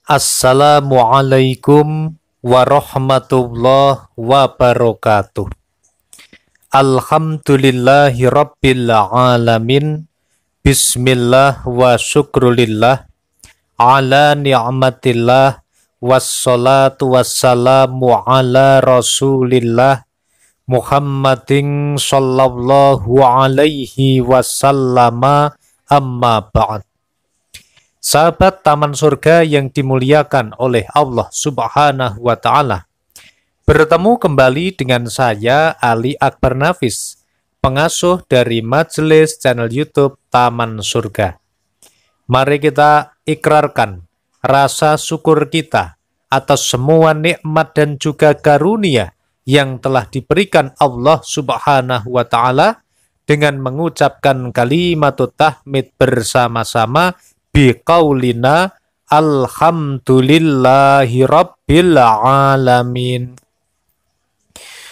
Assalamualaikum warahmatullahi wabarakatuh. Alhamdulillahi rabbil alamin. Bismillah wa syukrulillah ala ni'matillah wassalatu wassalamu ala rasulillah Muhammadin sallallahu alaihi wasallama, amma ba'd. Sahabat Taman Surga yang dimuliakan oleh Allah Subhanahu wa Ta'ala, bertemu kembali dengan saya, Ali Akbar Nafis, pengasuh dari majelis channel YouTube Taman Surga. Mari kita ikrarkan rasa syukur kita atas semua nikmat dan juga karunia yang telah diberikan Allah Subhanahu wa Ta'ala dengan mengucapkan kalimatut tahmid bersama-sama biqaulina alhamdulillahi rabbil alamin.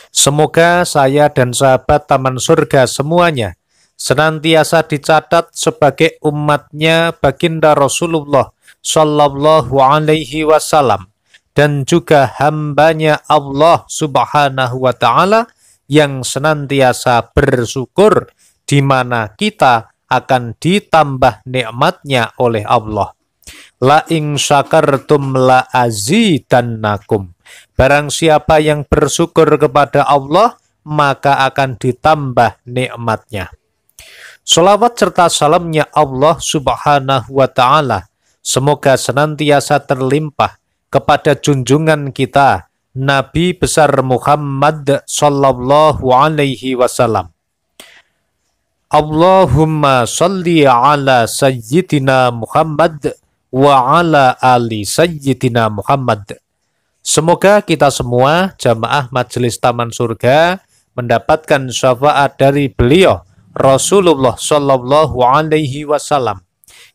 Semoga saya dan sahabat Taman Surga semuanya senantiasa dicatat sebagai umatnya baginda Rasulullah sallallahu alaihi wasallam dan juga hambanya Allah Subhanahu wa Ta'ala yang senantiasa bersyukur, di mana kita akan ditambah nikmatnya oleh Allah. La in syakartum la azidannakum. Barang siapa yang bersyukur kepada Allah, maka akan ditambah nikmatnya. Salawat serta salamnya Allah Subhanahu wa Ta'ala semoga senantiasa terlimpah kepada junjungan kita Nabi besar Muhammad sallallahu alaihi wasallam. Allahumma salli ala sayyidina Muhammad wa ala ali sayyidina Muhammad. Semoga kita semua jamaah majelis Taman Surga mendapatkan syafaat dari beliau Rasulullah sallallahu alaihi wasallam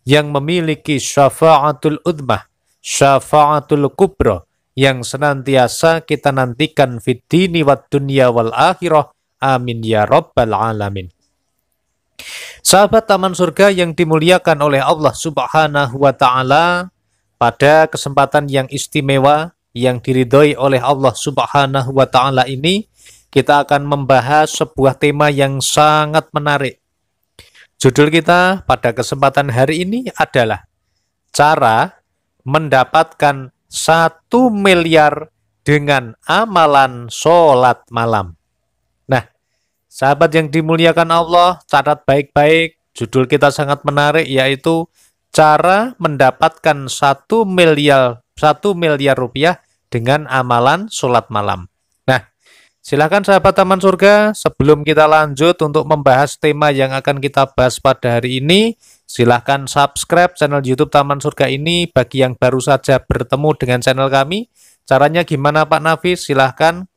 yang memiliki syafaatul udmah, syafaatul kubra yang senantiasa kita nantikan fid dini wad dunya wal akhirah. Amin ya rabbal alamin. Sahabat Taman Surga yang dimuliakan oleh Allah Subhanahu wa Ta'ala, pada kesempatan yang istimewa yang diridhoi oleh Allah Subhanahu wa Ta'ala ini, kita akan membahas sebuah tema yang sangat menarik. Judul kita pada kesempatan hari ini adalah cara mendapatkan 1 miliar dengan amalan sholat malam. Sahabat yang dimuliakan Allah, catat baik-baik, judul kita sangat menarik, yaitu cara mendapatkan 1 miliar rupiah dengan amalan sholat malam. Nah, silakan sahabat Taman Surga, sebelum kita lanjut untuk membahas tema yang akan kita bahas pada hari ini, silahkan subscribe channel YouTube Taman Surga ini bagi yang baru saja bertemu dengan channel kami. Caranya gimana Pak Nafis? Silahkan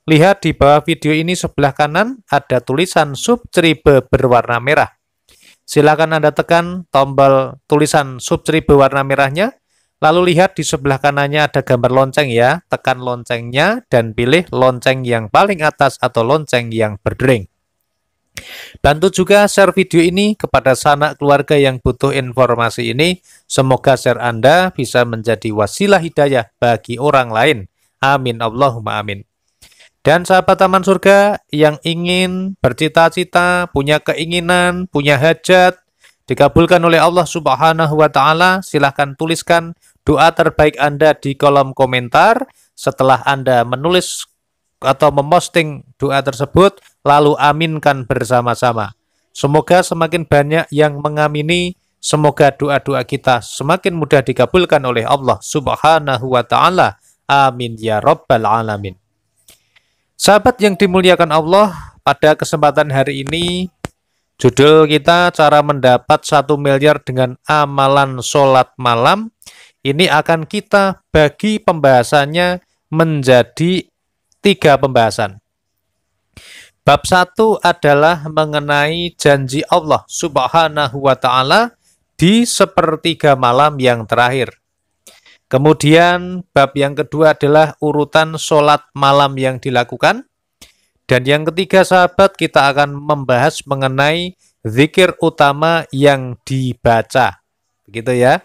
lihat di bawah video ini sebelah kanan ada tulisan subscribe berwarna merah. Silakan Anda tekan tombol tulisan subscribe berwarna merahnya. Lalu lihat di sebelah kanannya ada gambar lonceng ya. Tekan loncengnya dan pilih lonceng yang paling atas atau lonceng yang berdering. Bantu juga share video ini kepada sanak keluarga yang butuh informasi ini. Semoga share Anda bisa menjadi wasilah hidayah bagi orang lain. Amin Allahumma amin. Dan sahabat Taman Surga yang ingin bercita-cita, punya keinginan, punya hajat, dikabulkan oleh Allah Subhanahu wa Ta'ala, silahkan tuliskan doa terbaik Anda di kolom komentar. Setelah Anda menulis atau memosting doa tersebut, lalu aminkan bersama-sama. Semoga semakin banyak yang mengamini, semoga doa-doa kita semakin mudah dikabulkan oleh Allah Subhanahu wa Ta'ala. Amin ya rabbal alamin. Sahabat yang dimuliakan Allah, pada kesempatan hari ini, judul kita cara mendapat 1 miliar dengan amalan sholat malam. Ini akan kita bagi pembahasannya menjadi 3 pembahasan. Bab 1 adalah mengenai janji Allah Subhanahu wa Ta'ala di sepertiga malam yang terakhir. Kemudian bab yang kedua adalah urutan sholat malam yang dilakukan. Dan yang ketiga sahabat, kita akan membahas mengenai zikir utama yang dibaca. Begitu ya.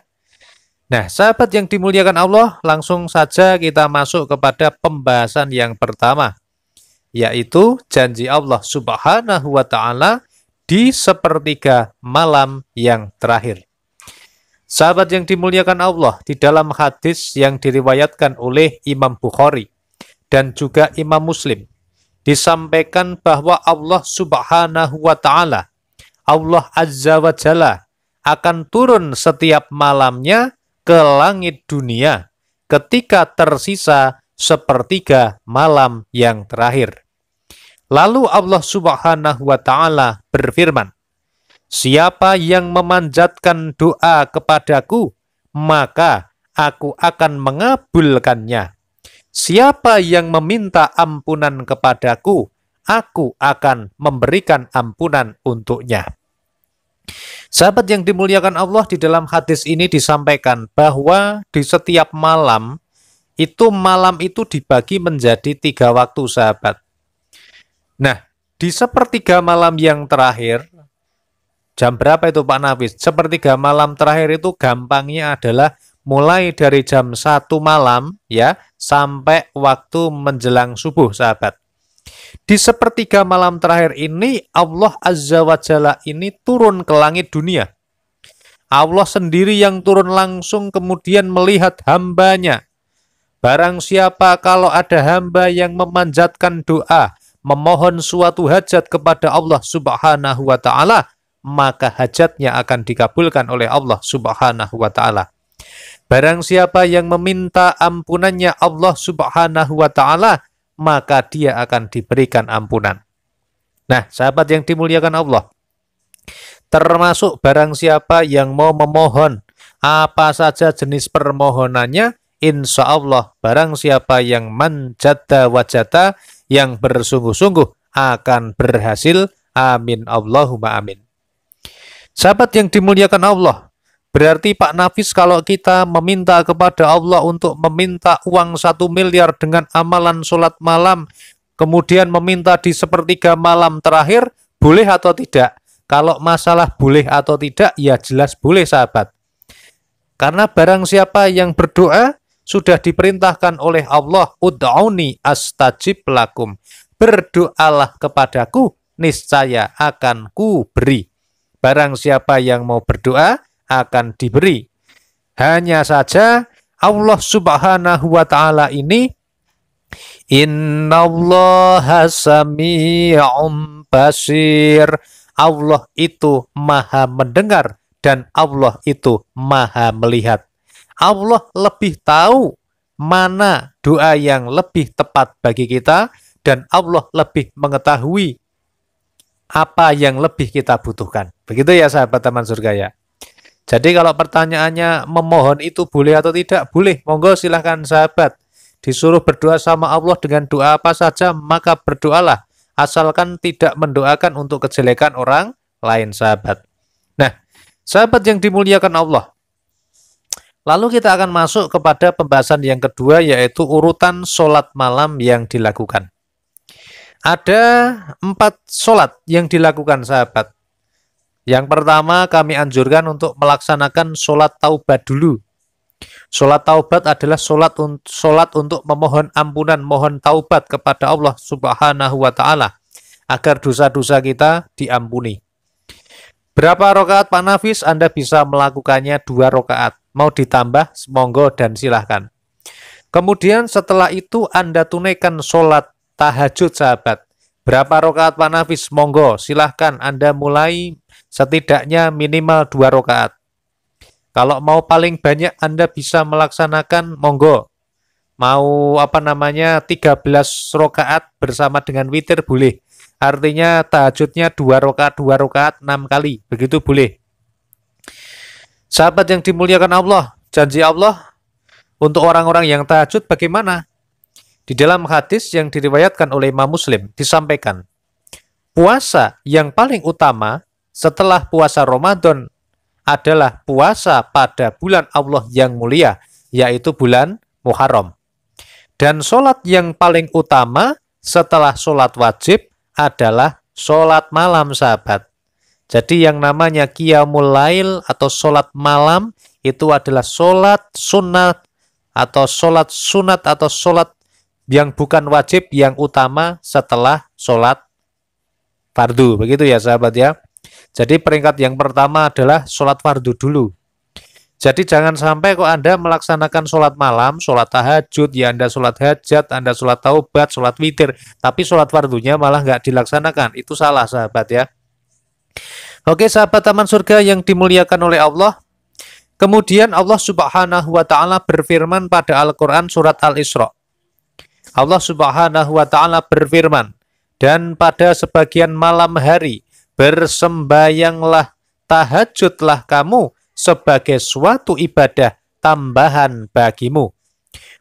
Nah, sahabat yang dimuliakan Allah, langsung saja kita masuk kepada pembahasan yang pertama, yaitu janji Allah Subhanahu wa Ta'ala di sepertiga malam yang terakhir. Sahabat yang dimuliakan Allah, di dalam hadis yang diriwayatkan oleh Imam Bukhari dan juga Imam Muslim, disampaikan bahwa Allah Subhanahu wa Ta'ala, Allah Azza wa Jalla, akan turun setiap malamnya ke langit dunia ketika tersisa sepertiga malam yang terakhir. Lalu Allah Subhanahu wa Ta'ala berfirman, siapa yang memanjatkan doa kepadaku, maka aku akan mengabulkannya. Siapa yang meminta ampunan kepadaku, aku akan memberikan ampunan untuknya. Sahabat yang dimuliakan Allah, di dalam hadis ini disampaikan bahwa di setiap malam itu dibagi menjadi 3 waktu, sahabat. Nah, di sepertiga malam yang terakhir, jam berapa itu Pak Nafis? Sepertiga malam terakhir itu gampangnya adalah mulai dari jam 1 malam ya sampai waktu menjelang subuh, sahabat. Di sepertiga malam terakhir ini Allah Azza wa Jalla ini turun ke langit dunia. Allah sendiri yang turun langsung kemudian melihat hambanya. Barang siapa kalau ada hamba yang memanjatkan doa, memohon suatu hajat kepada Allah Subhanahu wa Ta'ala, maka hajatnya akan dikabulkan oleh Allah Subhanahu wa Ta'ala. Barang siapa yang meminta ampunannya Allah Subhanahu wa Ta'ala, maka dia akan diberikan ampunan. Nah, sahabat yang dimuliakan Allah, termasuk barang siapa yang mau memohon apa saja jenis permohonannya, insya Allah barang siapa yang manjada wajata, yang bersungguh-sungguh akan berhasil. Amin Allahumma amin. Sahabat yang dimuliakan Allah, berarti Pak Nafis kalau kita meminta kepada Allah untuk meminta uang 1 miliar dengan amalan sholat malam, kemudian meminta di sepertiga malam terakhir, boleh atau tidak? Kalau masalah boleh atau tidak, ya jelas boleh, sahabat. Karena barang siapa yang berdoa, sudah diperintahkan oleh Allah, ud'auni astajib lakum. Berdoalah kepadaku, niscaya akan ku beri. Barang siapa yang mau berdoa, akan diberi. Hanya saja Allah Subhanahu wa Ta'ala ini, innallaha sami'un basir. Allah itu maha mendengar dan Allah itu maha melihat. Allah lebih tahu mana doa yang lebih tepat bagi kita dan Allah lebih mengetahui apa yang lebih kita butuhkan. Begitu ya sahabat Taman Surga ya. Jadi kalau pertanyaannya memohon itu boleh atau tidak? Boleh, monggo silahkan sahabat. Disuruh berdoa sama Allah dengan doa apa saja, maka berdoalah. Asalkan tidak mendoakan untuk kejelekan orang lain, sahabat. Nah, sahabat yang dimuliakan Allah, lalu kita akan masuk kepada pembahasan yang kedua, yaitu urutan sholat malam yang dilakukan. Ada 4 sholat yang dilakukan, sahabat. Yang pertama, kami anjurkan untuk melaksanakan sholat taubat dulu. Sholat taubat adalah sholat untuk memohon ampunan, mohon taubat kepada Allah Subhanahu wa Ta'ala, agar dosa-dosa kita diampuni. Berapa rakaat Pak Nafis? Anda bisa melakukannya 2 rakaat. Mau ditambah, monggo dan silahkan. Kemudian setelah itu Anda tunaikan sholat tahajud, sahabat. Berapa rakaat Pak Nafis? Monggo, silahkan Anda mulai setidaknya minimal 2 rakaat. Kalau mau paling banyak Anda bisa melaksanakan, monggo. Mau 13 rakaat bersama dengan witir boleh. Artinya tahajudnya 2 rakaat 6 kali. Begitu boleh. Sahabat yang dimuliakan Allah, janji Allah untuk orang-orang yang tahajud bagaimana? Di dalam hadis yang diriwayatkan oleh Imam Muslim disampaikan, puasa yang paling utama setelah puasa Ramadan adalah puasa pada bulan Allah yang mulia, yaitu bulan Muharram. Dan sholat yang paling utama setelah sholat wajib adalah sholat malam, sahabat. Jadi yang namanya qiyamul lail atau sholat malam itu adalah sholat sunat atau sholat sunat atau sholat yang bukan wajib yang utama setelah sholat fardu. Begitu ya sahabat ya. Jadi peringkat yang pertama adalah sholat fardu dulu. Jadi jangan sampai kok Anda melaksanakan sholat malam, sholat tahajud, ya Anda sholat hajat, Anda sholat taubat, sholat witir, tapi sholat fardunya malah nggak dilaksanakan. Itu salah sahabat ya. Oke sahabat taman surga yang dimuliakan oleh Allah. Kemudian Allah Subhanahu wa Ta'ala berfirman pada Al-Quran surat Al-Isra. Allah Subhanahu wa Ta'ala berfirman, dan pada sebagian malam hari bersembayanglah, tahajudlah kamu sebagai suatu ibadah tambahan bagimu.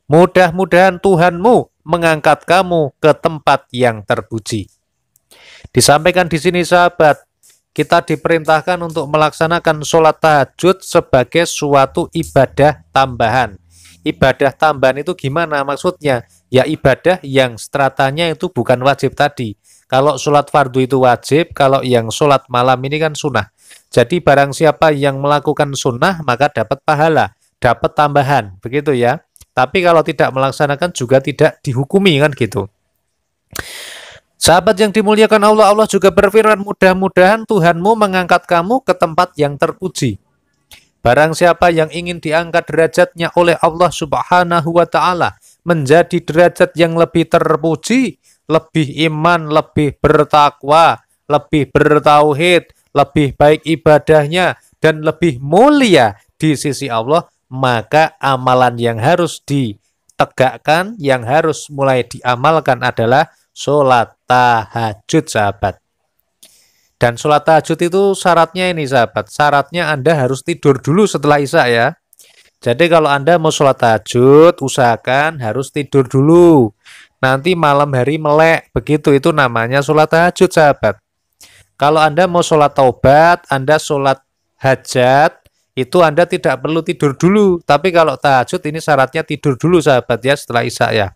Mudah-mudahan Tuhanmu mengangkat kamu ke tempat yang terpuji. Disampaikan di sini sahabat, kita diperintahkan untuk melaksanakan sholat tahajud sebagai suatu ibadah tambahan. Ibadah tambahan itu gimana maksudnya? Ya ibadah yang stratanya itu bukan wajib tadi. Kalau sholat fardu itu wajib, kalau yang sholat malam ini kan sunnah. Jadi barang siapa yang melakukan sunnah maka dapat pahala, dapat tambahan, begitu ya. Tapi kalau tidak melaksanakan juga tidak dihukumi kan gitu. Sahabat yang dimuliakan Allah, Allah juga berfirman, mudah-mudahan Tuhanmu mengangkat kamu ke tempat yang terpuji. Barang siapa yang ingin diangkat derajatnya oleh Allah Subhanahu wa Ta'ala menjadi derajat yang lebih terpuji, lebih iman, lebih bertakwa, lebih bertauhid, lebih baik ibadahnya, dan lebih mulia di sisi Allah, maka amalan yang harus ditegakkan, yang harus mulai diamalkan adalah sholat tahajud sahabat. Dan sholat tahajud itu syaratnya ini sahabat, syaratnya Anda harus tidur dulu setelah isya ya. Jadi kalau Anda mau sholat tahajud, usahakan harus tidur dulu. Nanti malam hari melek, begitu itu namanya sholat tahajud sahabat. Kalau Anda mau sholat taubat, Anda sholat hajat, itu Anda tidak perlu tidur dulu. Tapi kalau tahajud ini syaratnya tidur dulu sahabat ya setelah isya ya.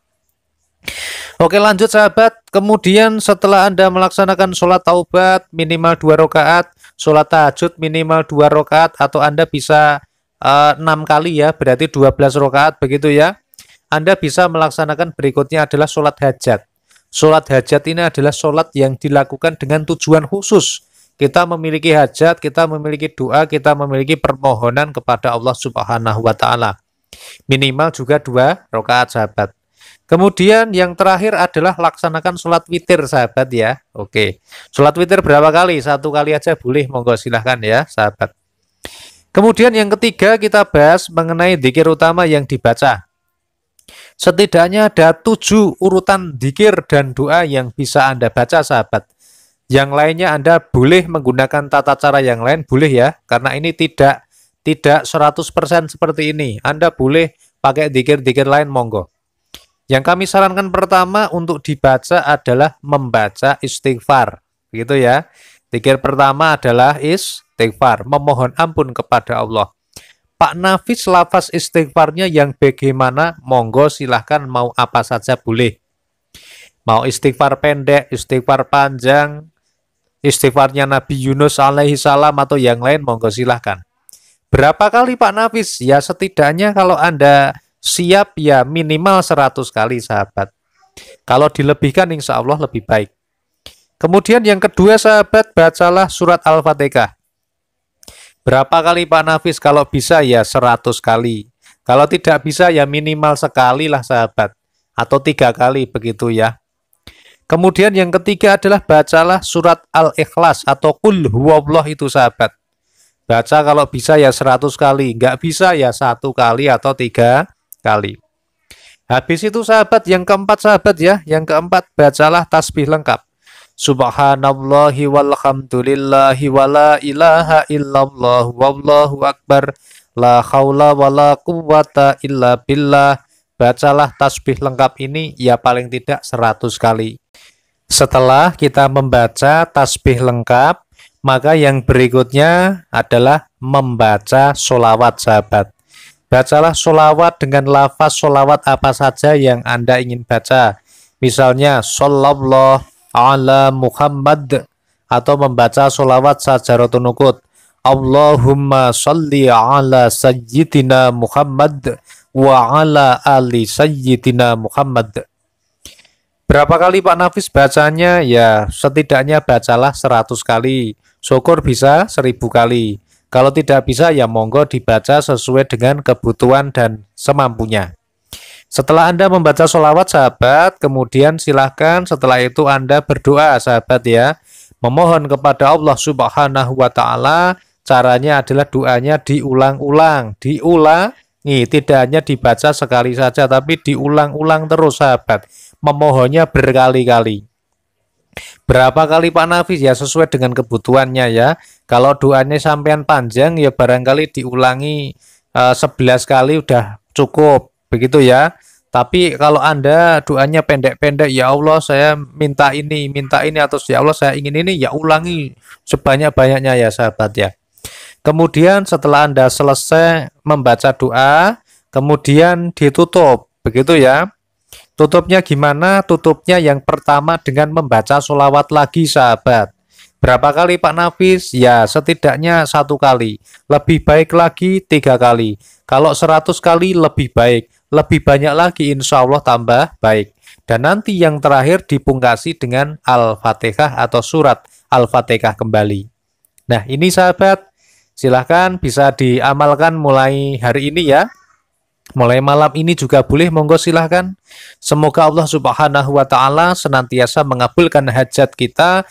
Oke lanjut sahabat, kemudian setelah Anda melaksanakan sholat taubat minimal 2 rakaat, sholat tahajud minimal 2 rakaat, atau Anda bisa 6 kali ya, berarti 12 rakaat begitu ya. Anda bisa melaksanakan berikutnya adalah sholat hajat. Sholat hajat ini adalah sholat yang dilakukan dengan tujuan khusus. Kita memiliki hajat, kita memiliki doa, kita memiliki permohonan kepada Allah Subhanahu wa Ta'ala. Minimal juga 2 rakaat sahabat. Kemudian yang terakhir adalah laksanakan sholat witir sahabat ya. Oke, sholat witir berapa kali? 1 kali aja boleh, monggo silahkan ya sahabat. Kemudian yang ketiga kita bahas mengenai dzikir utama yang dibaca. Setidaknya ada 7 urutan dzikir dan doa yang bisa Anda baca sahabat. Yang lainnya Anda boleh menggunakan tata cara yang lain, boleh ya. Karena ini tidak 100% seperti ini. Anda boleh pakai dzikir-dzikir lain, monggo. Yang kami sarankan pertama untuk dibaca adalah membaca istighfar. Begitu ya. Dzikir pertama adalah istighfar, memohon ampun kepada Allah. Pak Nafis lafaz istighfarnya yang bagaimana? Monggo silahkan, mau apa saja boleh. Mau istighfar pendek, istighfar panjang, istighfarnya Nabi Yunus alaihi salam atau yang lain, monggo silahkan. Berapa kali Pak Nafis? Ya setidaknya kalau Anda siap ya minimal 100 kali sahabat. Kalau dilebihkan insya Allah lebih baik. Kemudian yang kedua sahabat, bacalah surat Al-Fatihah. Berapa kali Pak Nafis? Kalau bisa ya 100 kali. Kalau tidak bisa ya minimal sekali lah sahabat. Atau 3 kali begitu ya. Kemudian yang ketiga adalah bacalah surat Al-Ikhlas atau Qul Huwallah itu sahabat. Baca kalau bisa ya 100 kali. Nggak bisa ya 1 kali atau 3 kali. Habis itu sahabat, yang keempat sahabat ya. Yang keempat bacalah tasbih lengkap. Subhanallahi walhamdulillahi wala ilaha illallah wallahu akbar la haula wala quwwata illa billah. Bacalah tasbih lengkap ini ya paling tidak 100 kali. Setelah kita membaca tasbih lengkap, maka yang berikutnya adalah membaca sholawat sahabat. Bacalah sholawat dengan lafaz sholawat apa saja yang Anda ingin baca. Misalnya Shallallahu ala Muhammad, atau membaca sholawat Sajaratun Nuqut, Allahumma salli ala sayyidina Muhammad wa ala ali sayyidina Muhammad. Berapa kali Pak Nafis bacanya? Ya, setidaknya bacalah 100 kali. Syukur bisa 1000 kali. Kalau tidak bisa, ya monggo dibaca sesuai dengan kebutuhan dan semampunya. Setelah Anda membaca sholawat, sahabat, kemudian silahkan setelah itu Anda berdoa, sahabat ya. Memohon kepada Allah Subhanahu wa Ta'ala. Caranya adalah doanya diulangi, tidak hanya dibaca sekali saja, tapi diulang-ulang terus, sahabat. Memohonnya berkali-kali. Berapa kali Pak Nafis? Ya sesuai dengan kebutuhannya ya. Kalau doanya sampean panjang, ya barangkali diulangi 11 kali udah cukup, begitu ya. Tapi kalau Anda doanya pendek-pendek, ya Allah saya minta ini, atau ya Allah saya ingin ini, ya ulangi sebanyak-banyaknya ya, sahabat ya. Kemudian setelah Anda selesai membaca doa, kemudian ditutup, begitu ya. Tutupnya gimana? Tutupnya yang pertama dengan membaca sholawat lagi, sahabat. Berapa kali Pak Nafis? Ya setidaknya 1 kali. Lebih baik lagi 3 kali. Kalau 100 kali lebih baik. Lebih banyak lagi insya Allah tambah baik. Dan nanti yang terakhir dipungkasi dengan Al-Fatihah atau surat Al-Fatihah kembali. Nah ini sahabat, silahkan bisa diamalkan mulai hari ini ya. Mulai malam ini juga boleh, monggo silahkan. Semoga Allah Subhanahu wa Ta'ala senantiasa mengabulkan hajat kita,